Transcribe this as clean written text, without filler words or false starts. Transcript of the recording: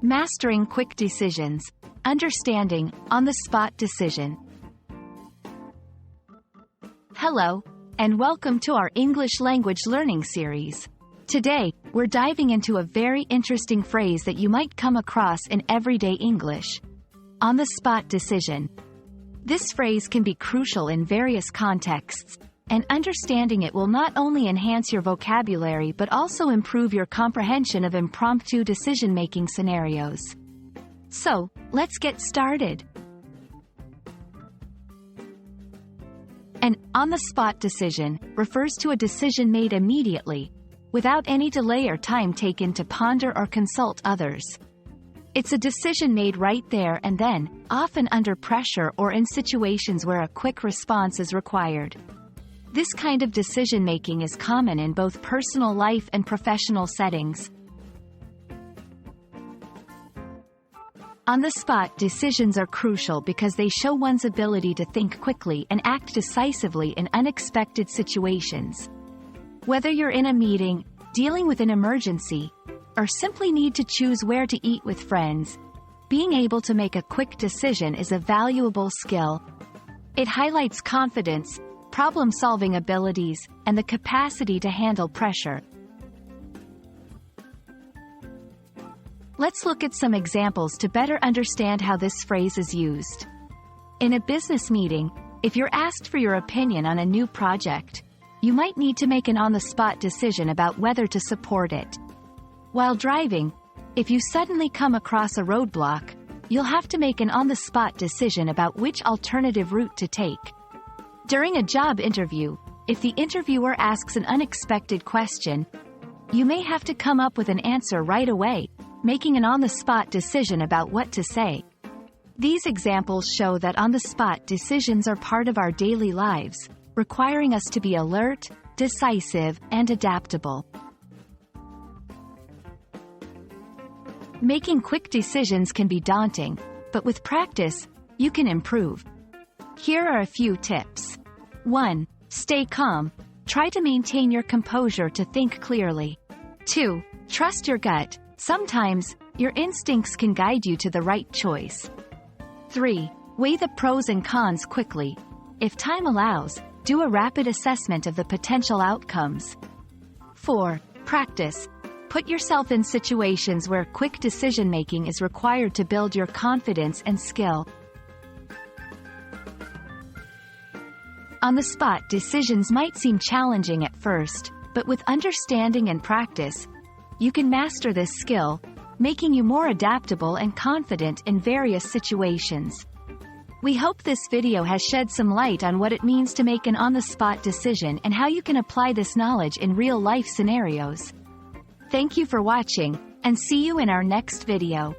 Mastering quick decisions. Understanding on-the-spot decision. Hello, and welcome to our English language learning series. Today, we're diving into a very interesting phrase that you might come across in everyday English. On-the-spot decision. This phrase can be crucial in various contexts, and understanding it will not only enhance your vocabulary but also improve your comprehension of impromptu decision-making scenarios. So, let's get started. An on-the-spot decision refers to a decision made immediately, without any delay or time taken to ponder or consult others. It's a decision made right there and then, often under pressure or in situations where a quick response is required. This kind of decision-making is common in both personal life and professional settings. On-the-spot decisions are crucial because they show one's ability to think quickly and act decisively in unexpected situations. Whether you're in a meeting, dealing with an emergency, or simply need to choose where to eat with friends, being able to make a quick decision is a valuable skill. It highlights confidence, problem-solving abilities, and the capacity to handle pressure. Let's look at some examples to better understand how this phrase is used. In a business meeting, if you're asked for your opinion on a new project, you might need to make an on-the-spot decision about whether to support it. While driving, if you suddenly come across a roadblock, you'll have to make an on-the-spot decision about which alternative route to take. During a job interview, if the interviewer asks an unexpected question, you may have to come up with an answer right away, making an on-the-spot decision about what to say. These examples show that on-the-spot decisions are part of our daily lives, requiring us to be alert, decisive, and adaptable. Making quick decisions can be daunting, but with practice, you can improve. Here are a few tips. 1. Stay calm. Try to maintain your composure to think clearly. 2. Trust your gut. Sometimes, your instincts can guide you to the right choice. 3. Weigh the pros and cons quickly. If time allows, do a rapid assessment of the potential outcomes. 4. Practice. Put yourself in situations where quick decision-making is required to build your confidence and skill. On-the-spot decisions might seem challenging at first, but with understanding and practice, you can master this skill, making you more adaptable and confident in various situations. We hope this video has shed some light on what it means to make an on-the-spot decision and how you can apply this knowledge in real-life scenarios. Thank you for watching, and see you in our next video.